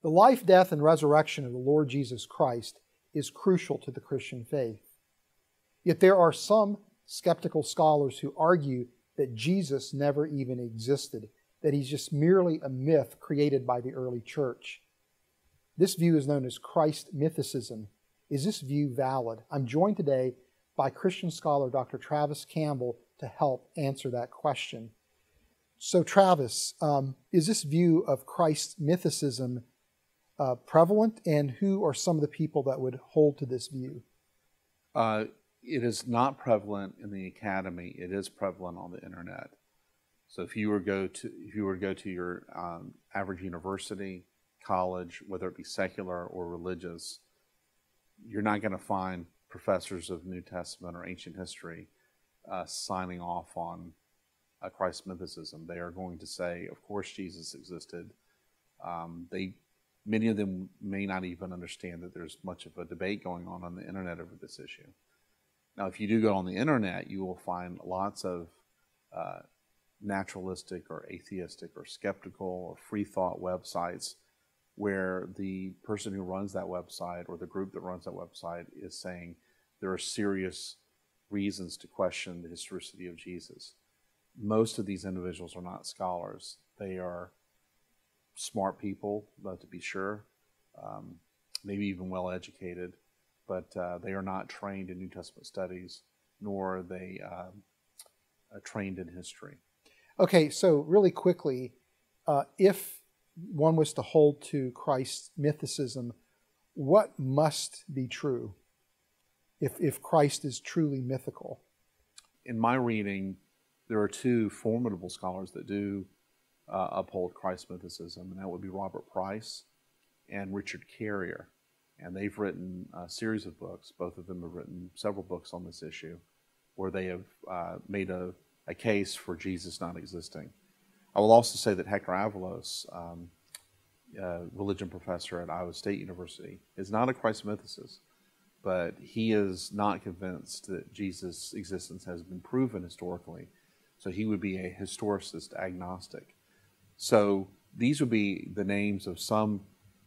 The life, death, and resurrection of the Lord Jesus Christ is crucial to the Christian faith. Yet there are some skeptical scholars who argue that Jesus never even existed, that he's just merely a myth created by the early church. This view is known as Christ mythicism. Is this view valid? I'm joined today by Christian scholar Dr. Travis Campbell to help answer that question. So Travis, is this view of Christ mythicism prevalent, and who are some of the people that would hold to this view? It is not prevalent in the academy. It is prevalent on the internet. So if you were to go to your average university, college, whether it be secular or religious, you're not going to find professors of New Testament or ancient history signing off on Christ mythicism. They are going to say, of course, Jesus existed. Many of them may not even understand that there's much of a debate going on the internet over this issue. Now, if you do go on the internet, you will find lots of naturalistic or atheistic or skeptical or free thought websites where the person who runs that website or the group that runs that website is saying there are serious reasons to question the historicity of Jesus. Most of these individuals are not scholars. They are smart people, to be sure, maybe even well educated, but they are not trained in New Testament studies, nor are they trained in history. Okay, so really quickly, if one was to hold to Christ's mythicism, what must be true if Christ is truly mythical? In my reading, there are two formidable scholars that do uphold Christ's mythicism, and that would be Robert Price and Richard Carrier. And they've written a series of books. Both of them have written several books on this issue where they have made a case for Jesus not existing. I will also say that Hector Avalos, religion professor at Iowa State University, is not a Christ mythicist, but he is not convinced that Jesus' existence has been proven historically. So he would be a historicist agnostic. So these would be the names of some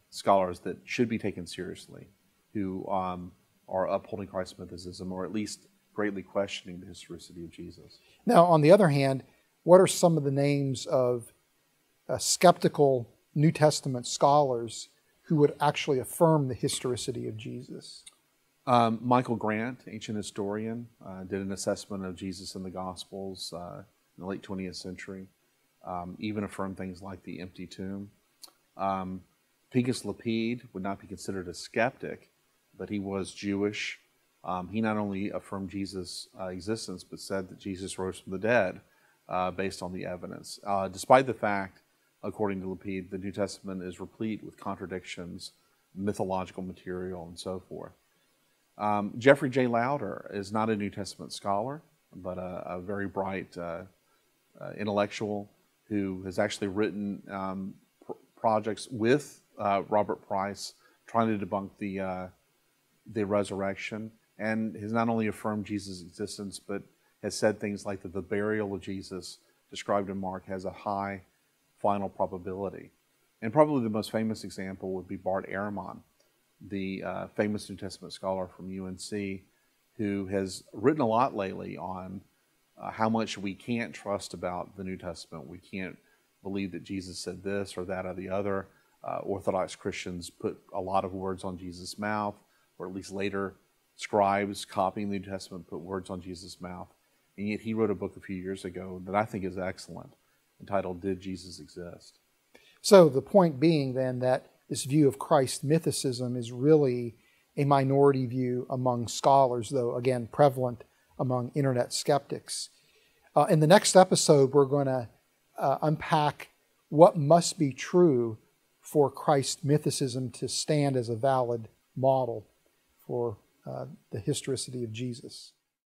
scholars that should be taken seriously, who are upholding Christ's mythicism, or at least greatly questioning the historicity of Jesus. Now, on the other hand, what are some of the names of skeptical New Testament scholars who would actually affirm the historicity of Jesus? Michael Grant, ancient historian, did an assessment of Jesus in the Gospels in the late 20th century, even affirmed things like the empty tomb. Pincus Lapide would not be considered a skeptic, but he was Jewish. He not only affirmed Jesus' existence, but said that Jesus rose from the dead based on the evidence. Despite the fact, according to Lapide, the New Testament is replete with contradictions, mythological material, and so forth. Jeffrey J. Lauder is not a New Testament scholar, but a very bright intellectual who has actually written projects with Robert Price trying to debunk the resurrection, and has not only affirmed Jesus' existence, but has said things like that the burial of Jesus described in Mark has a high final probability. And probably the most famous example would be Bart Ehrman, the famous New Testament scholar from UNC, who has written a lot lately on how much we can't trust about the New Testament. We can't believe that Jesus said this or that or the other. Orthodox Christians put a lot of words on Jesus' mouth, or at least later scribes copying the New Testament put words on Jesus' mouth. And yet he wrote a book a few years ago that I think is excellent, entitled Did Jesus Exist? So the point being then that this view of Christ mythicism is really a minority view among scholars, though again prevalent among internet skeptics. In the next episode, we're going to unpack what must be true for Christ mythicism to stand as a valid model for the historicity of Jesus.